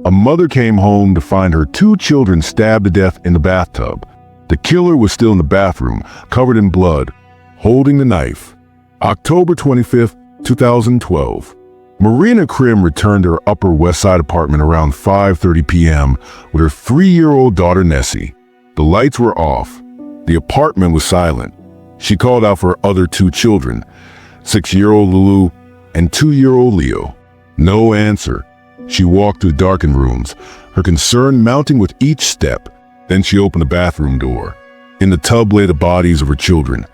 A mother came home to find her 2 children stabbed to death in the bathtub. The killer was still in the bathroom, covered in blood, holding the knife. October 25th, 2012. Marina Krim returned to her Upper West Side apartment around 5:30 p.m. with her 3-year-old daughter Nessie. The lights were off. The apartment was silent. She called out for her other 2 children, 6-year-old Lulu and 2-year-old Leo. No answer. She walked through darkened rooms, her concern mounting with each step. Then she opened the bathroom door. In the tub lay the bodies of her children,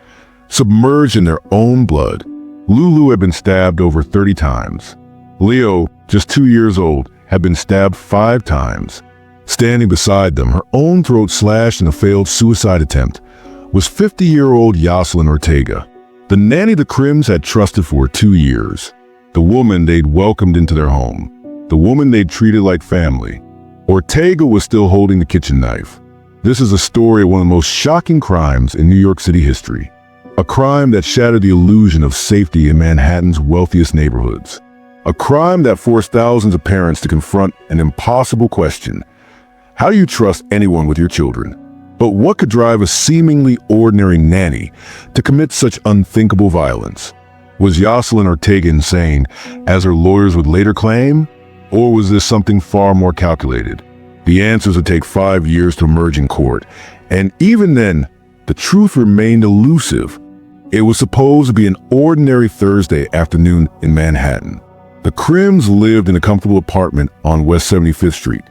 submerged in their own blood. Lulu had been stabbed over 30 times. Leo, just 2 years old, had been stabbed 5 times. Standing beside them, her own throat slashed in a failed suicide attempt, was 50-year-old Yoselyn Ortega, the nanny the Krims had trusted for 2 years, the woman they'd welcomed into their home, the woman they'd treated like family. Ortega was still holding the kitchen knife. This is a story of one of the most shocking crimes in New York City history, a crime that shattered the illusion of safety in Manhattan's wealthiest neighborhoods, a crime that forced thousands of parents to confront an impossible question: how do you trust anyone with your children? But what could drive a seemingly ordinary nanny to commit such unthinkable violence? Was Yoselyn Ortega insane, as her lawyers would later claim? Or was this something far more calculated? The answers would take 5 years to emerge in court, and even then, the truth remained elusive. It was supposed to be an ordinary Thursday afternoon in Manhattan. The Krims lived in a comfortable apartment on West 75th Street,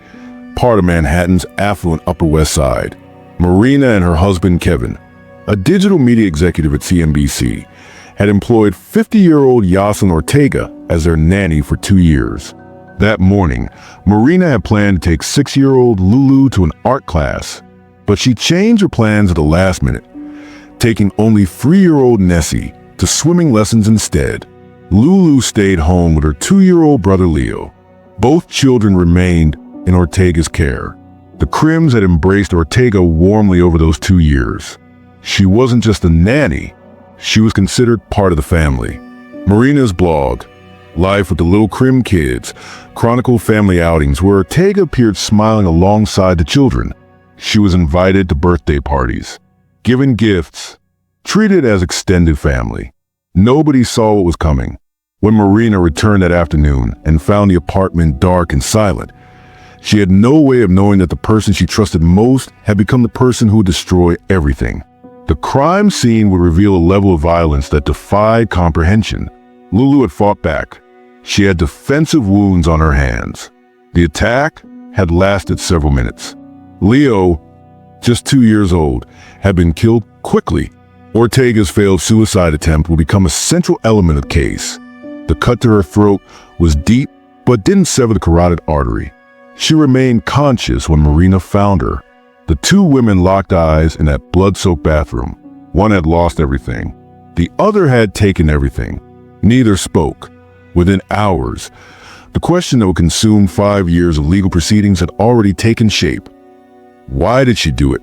part of Manhattan's affluent Upper West Side. Marina and her husband Kevin, a digital media executive at CNBC, had employed 50-year-old Yoselyn Ortega as their nanny for 2 years. That morning, Marina had planned to take 6-year-old Lulu to an art class, but she changed her plans at the last minute, taking only 3-year-old Nessie to swimming lessons instead. Lulu stayed home with her 2-year-old brother Leo. Both children remained in Ortega's care. The Krims had embraced Ortega warmly over those 2 years. She wasn't just a nanny, she was considered part of the family. Marina's blog, Life with the Little Krim Kids, chronicled family outings where Ortega appeared smiling alongside the children. She was invited to birthday parties, given gifts, treated as extended family. Nobody saw what was coming. When Marina returned that afternoon and found the apartment dark and silent, she had no way of knowing that the person she trusted most had become the person who would destroy everything. The crime scene would reveal a level of violence that defied comprehension. Lulu had fought back. She had defensive wounds on her hands. The attack had lasted several minutes. Leo, just 2 years old, had been killed quickly. Ortega's failed suicide attempt would become a central element of the case. The cut to her throat was deep, but didn't sever the carotid artery. She remained conscious when Marina found her. The 2 women locked eyes in that blood-soaked bathroom. One had lost everything. The other had taken everything. Neither spoke. Within hours, the question that would consume 5 years of legal proceedings had already taken shape. Why did she do it?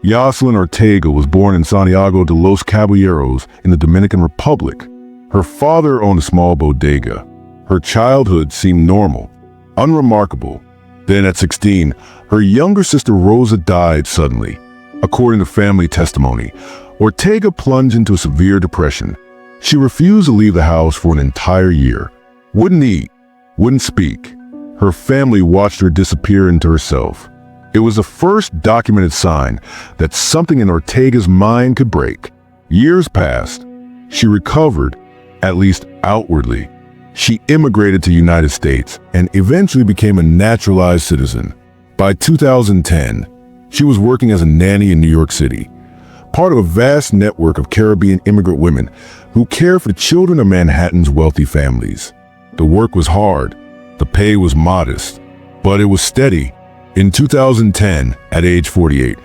Yoselyn Ortega was born in Santiago de los Caballeros in the Dominican Republic. Her father owned a small bodega. Her childhood seemed normal, unremarkable. Then at 16, her younger sister Rosa died suddenly. According to family testimony, Ortega plunged into a severe depression. She refused to leave the house for an entire year. Wouldn't eat, wouldn't speak. Her family watched her disappear into herself. It was the first documented sign that something in Ortega's mind could break. Years passed. She recovered, at least outwardly. She immigrated to the United States and eventually became a naturalized citizen. By 2010, she was working as a nanny in New York City, part of a vast network of Caribbean immigrant women who care for the children of Manhattan's wealthy families. The work was hard, the pay was modest, but it was steady. In 2010, at age 48,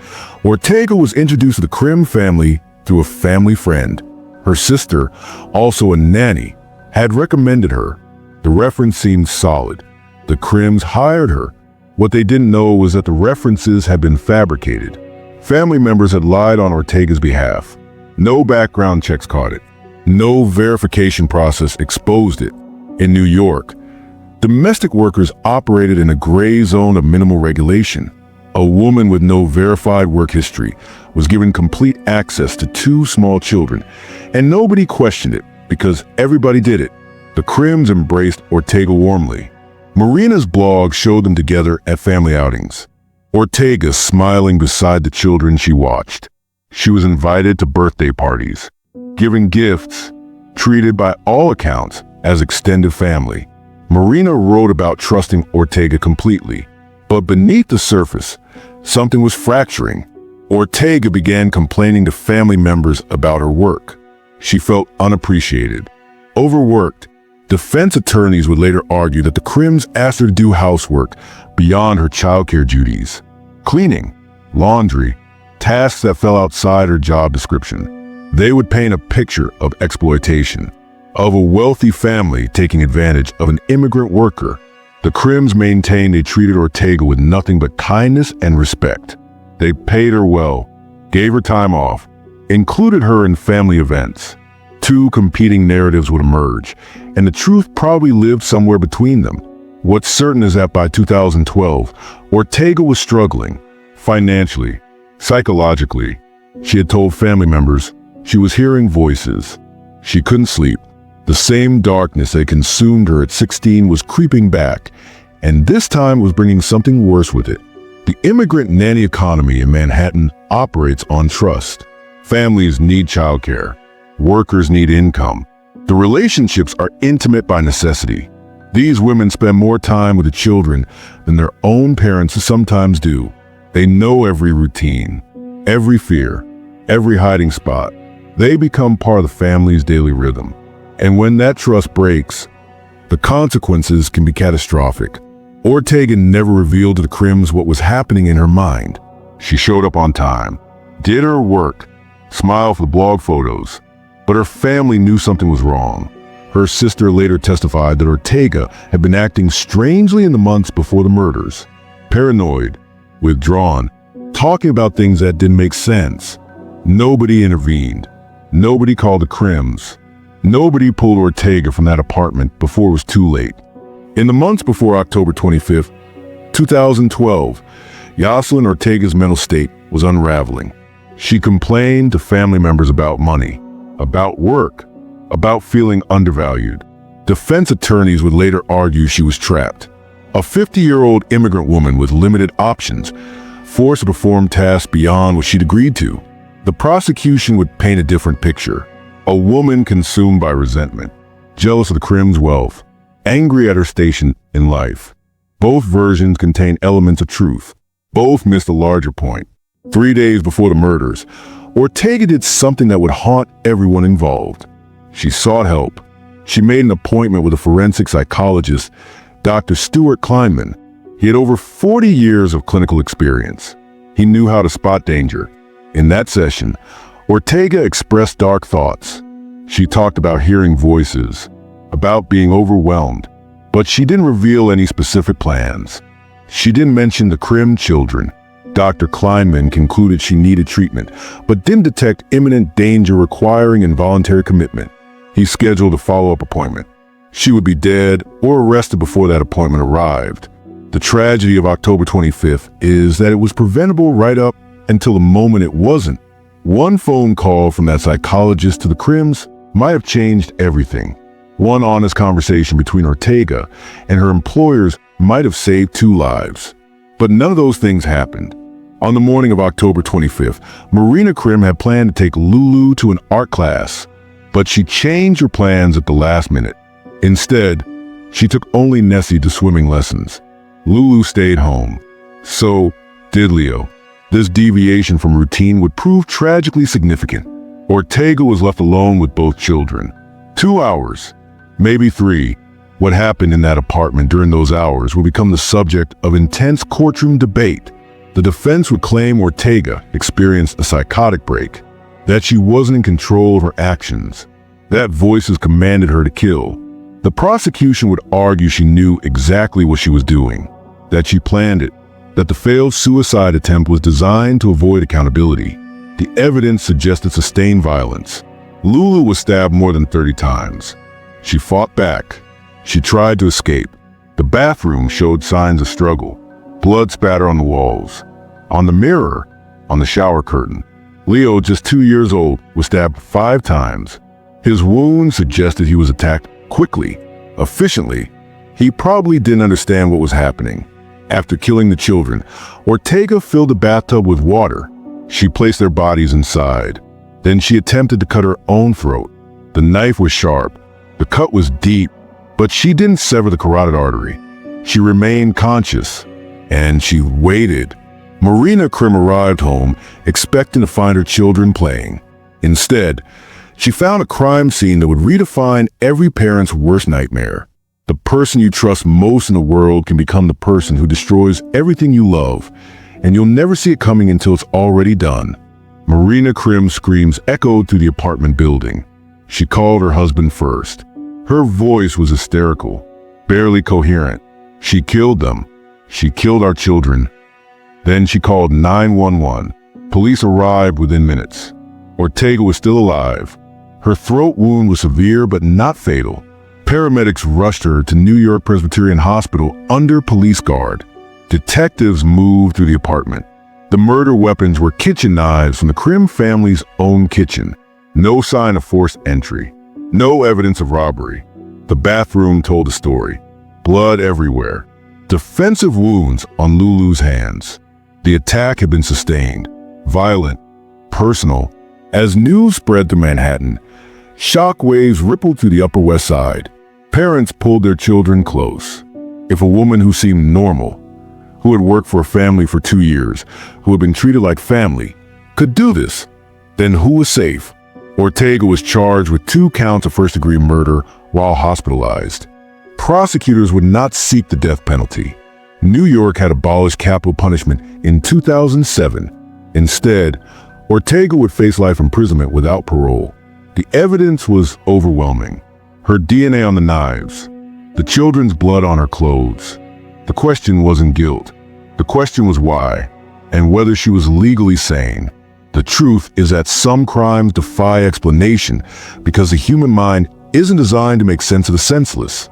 Ortega was introduced to the Krim family through a family friend. Her sister, also a nanny, had recommended her. The reference seemed solid. The Krims hired her. What they didn't know was that the references had been fabricated. Family members had lied on Ortega's behalf. No background checks caught it. No verification process exposed it. In New York, Domestic workers operated in a gray zone of minimal regulation. A woman with no verified work history was given complete access to 2 small children, and nobody questioned it because everybody did it. The Krims embraced Ortega warmly. Marina's blog showed them together at family outings. Ortega smiling beside the children she watched. She was invited to birthday parties, given gifts, treated by all accounts as extended family. Marina wrote about trusting Ortega completely, but beneath the surface, something was fracturing. Ortega began complaining to family members about her work. She felt unappreciated, overworked. Defense attorneys would later argue that the Krims asked her to do housework beyond her childcare duties. Cleaning, laundry, tasks that fell outside her job description. They would paint a picture of exploitation, of a wealthy family taking advantage of an immigrant worker. The Krims maintained they treated Ortega with nothing but kindness and respect. They paid her well, gave her time off, included her in family events. 2 competing narratives would emerge, and the truth probably lived somewhere between them. What's certain is that by 2012, Ortega was struggling, financially, psychologically. She had told family members she was hearing voices. She couldn't sleep. The same darkness that consumed her at 16 was creeping back, and this time was bringing something worse with it. The immigrant nanny economy in Manhattan operates on trust. Families need childcare. Workers need income. The relationships are intimate by necessity. These women spend more time with the children than their own parents sometimes do. They know every routine, every fear, every hiding spot. They become part of the family's daily rhythm. And when that trust breaks, the consequences can be catastrophic. Ortega never revealed to the Krims what was happening in her mind. She showed up on time, did her work, smiled for the blog photos, but her family knew something was wrong. Her sister later testified that Ortega had been acting strangely in the months before the murders. Paranoid, withdrawn, talking about things that didn't make sense. Nobody intervened. Nobody called the Krims. Nobody pulled Ortega from that apartment before it was too late. In the months before October 25th, 2012, Yoselyn Ortega's mental state was unraveling. She complained to family members about money, about work, about feeling undervalued. Defense attorneys would later argue she was trapped. A 50-year-old immigrant woman with limited options, forced to perform tasks beyond what she'd agreed to. The prosecution would paint a different picture. A woman consumed by resentment, jealous of the Krims' wealth, angry at her station in life. Both versions contain elements of truth. Both missed a larger point. 3 days before the murders, Ortega did something that would haunt everyone involved. She sought help. She made an appointment with a forensic psychologist, Dr. Stuart Kleinman. He had over 40 years of clinical experience. He knew how to spot danger. In that session, Ortega expressed dark thoughts. She talked about hearing voices, about being overwhelmed, but she didn't reveal any specific plans. She didn't mention the Krim children. Dr. Kleinman concluded she needed treatment, but didn't detect imminent danger requiring involuntary commitment. He scheduled a follow-up appointment. She would be dead or arrested before that appointment arrived. The tragedy of October 25th is that it was preventable right up until the moment it wasn't. One phone call from that psychologist to the Krims might have changed everything. One honest conversation between Ortega and her employers might have saved 2 lives. But none of those things happened. On the morning of October 25th, Marina Krim had planned to take Lulu to an art class, but she changed her plans at the last minute. Instead, she took only Nessie to swimming lessons. Lulu stayed home. So did Leo. This deviation from routine would prove tragically significant. Ortega was left alone with both children. 2 hours, maybe 3. What happened in that apartment during those hours would become the subject of intense courtroom debate. The defense would claim Ortega experienced a psychotic break, that she wasn't in control of her actions, that voices commanded her to kill. The prosecution would argue she knew exactly what she was doing, that she planned it, that the failed suicide attempt was designed to avoid accountability. The evidence suggested sustained violence. Lulu was stabbed more than 30 times. She fought back. She tried to escape, The bathroom showed signs of struggle. Blood spatter on the walls. On the mirror, on the shower curtain. Leo, just 2 years old, was stabbed 5 times. His wounds suggested he was attacked quickly, efficiently. He probably didn't understand what was happening. After killing the children, Ortega filled the bathtub with water. She placed their bodies inside. Then she attempted to cut her own throat. The knife was sharp. The cut was deep, but she didn't sever the carotid artery. She remained conscious, and she waited. Marina Krim arrived home, expecting to find her children playing. Instead, she found a crime scene that would redefine every parent's worst nightmare. The person you trust most in the world can become the person who destroys everything you love, and you'll never see it coming until it's already done. Marina Krim's screams echoed through the apartment building. She called her husband first. Her voice was hysterical, barely coherent. She killed them. She killed our children. Then she called 911. Police arrived within minutes. Ortega was still alive. Her throat wound was severe but not fatal. Paramedics rushed her to New York Presbyterian Hospital under police guard. Detectives moved through the apartment. The murder weapons were kitchen knives from the Krim family's own kitchen. No sign of forced entry. No evidence of robbery. The bathroom told a story. Blood everywhere. Defensive wounds on Lulu's hands. The attack had been sustained. Violent. Personal. As news spread to Manhattan, shockwaves rippled through the Upper West Side. Parents pulled their children close. If a woman who seemed normal, who had worked for a family for 2 years, who had been treated like family, could do this, then who was safe? Ortega was charged with 2 counts of first-degree murder while hospitalized. Prosecutors would not seek the death penalty. New York had abolished capital punishment in 2007. Instead, Ortega would face life imprisonment without parole. The evidence was overwhelming. Her DNA on the knives, the children's blood on her clothes. The question wasn't guilt. The question was why, and whether she was legally sane. The truth is that some crimes defy explanation because the human mind isn't designed to make sense of the senseless.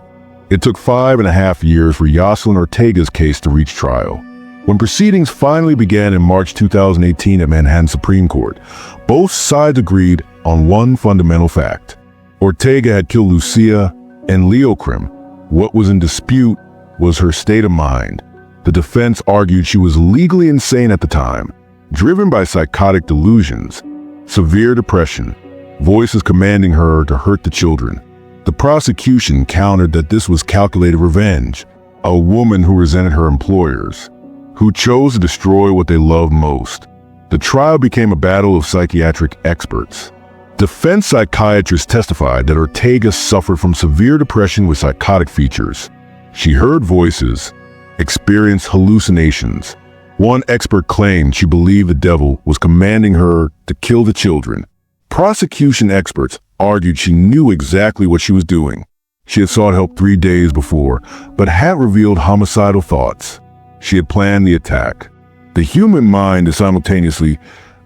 It took 5.5 years for Yoselyn Ortega's case to reach trial. When proceedings finally began in March 2018 at Manhattan Supreme Court, both sides agreed on one fundamental fact. Ortega had killed Lucia and Leo Krim. What was in dispute was her state of mind. The defense argued she was legally insane at the time, driven by psychotic delusions, severe depression, voices commanding her to hurt the children. The prosecution countered that this was calculated revenge, a woman who resented her employers, who chose to destroy what they loved most. The trial became a battle of psychiatric experts. Defense psychiatrists testified that Ortega suffered from severe depression with psychotic features. She heard voices, experienced hallucinations. One expert claimed she believed the devil was commanding her to kill the children. Prosecution experts argued she knew exactly what she was doing. She had sought help 3 days before, but had revealed homicidal thoughts. She had planned the attack. The human mind is simultaneously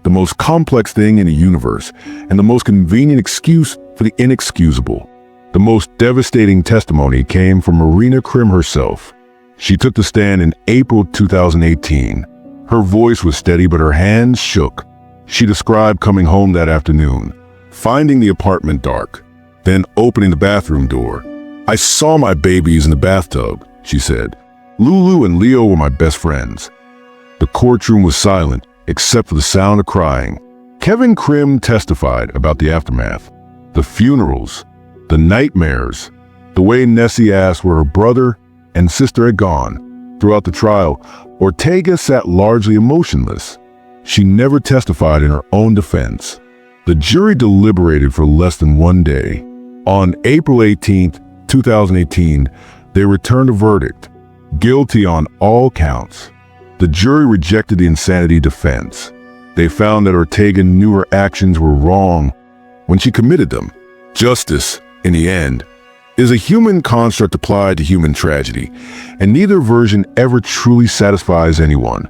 the most complex thing in the universe and the most convenient excuse for the inexcusable. The most devastating testimony came from Marina Krim herself. She took the stand in April 2018. Her voice was steady, but her hands shook. She described coming home that afternoon, finding the apartment dark, then opening the bathroom door. "I saw my babies in the bathtub," she said. "Lulu and Leo were my best friends." The courtroom was silent, except for the sound of crying. Kevin Krim testified about the aftermath, the funerals, the nightmares, the way Nessie asked where her brother and sister had gone. Throughout the trial, Ortega sat largely emotionless. She never testified in her own defense. The jury deliberated for less than 1 day. On April 18, 2018, they returned a verdict, guilty on all counts. The jury rejected the insanity defense. They found that Ortega knew her actions were wrong when she committed them. Justice, in the end, is a human construct applied to human tragedy, and neither version ever truly satisfies anyone.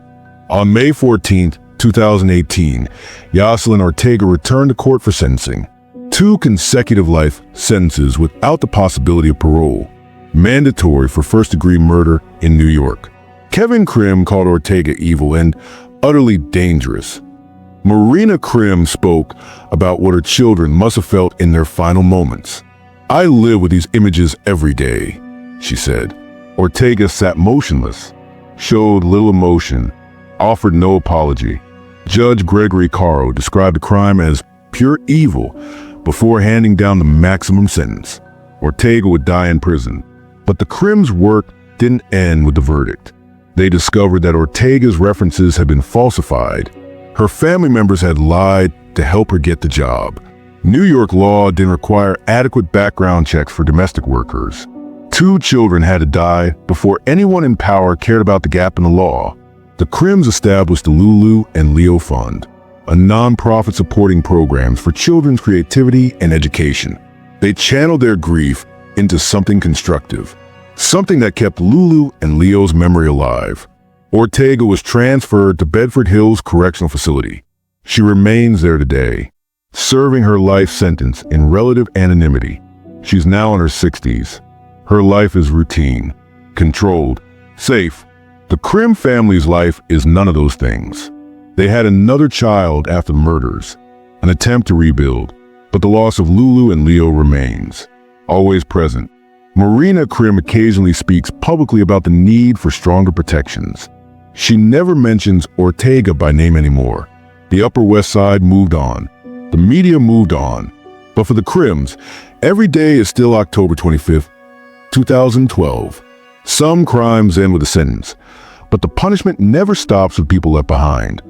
On May 14, 2018, Yoselyn Ortega returned to court for sentencing. 2 consecutive life sentences without the possibility of parole. mandatory for first-degree murder in New York. Kevin Krim called Ortega evil and utterly dangerous. Marina Krim spoke about what her children must have felt in their final moments. "I live with these images every day," she said. Ortega sat motionless, showed little emotion, offered no apology. Judge Gregory Caro described the crime as pure evil before handing down the maximum sentence. Ortega would die in prison. But the Krims' work didn't end with the verdict. They discovered that Ortega's references had been falsified. Her family members had lied to help her get the job. New York law didn't require adequate background checks for domestic workers. 2 children had to die before anyone in power cared about the gap in the law. The Krims established the Lulu and Leo Fund, a nonprofit supporting programs for children's creativity and education. They channeled their grief into something constructive, something that kept Lulu and Leo's memory alive. Ortega was transferred to Bedford Hills Correctional Facility. She remains there today, serving her life sentence in relative anonymity. She's now in her 60s. Her life is routine, controlled, safe. The Krim family's life is none of those things. They had another child after the murders, an attempt to rebuild, but the loss of Lulu and Leo remains, always present. Marina Krim occasionally speaks publicly about the need for stronger protections. She never mentions Ortega by name anymore. The Upper West Side moved on. The media moved on. But for the Krims, every day is still October 25th, 2012. Some crimes end with a sentence, but the punishment never stops with people left behind.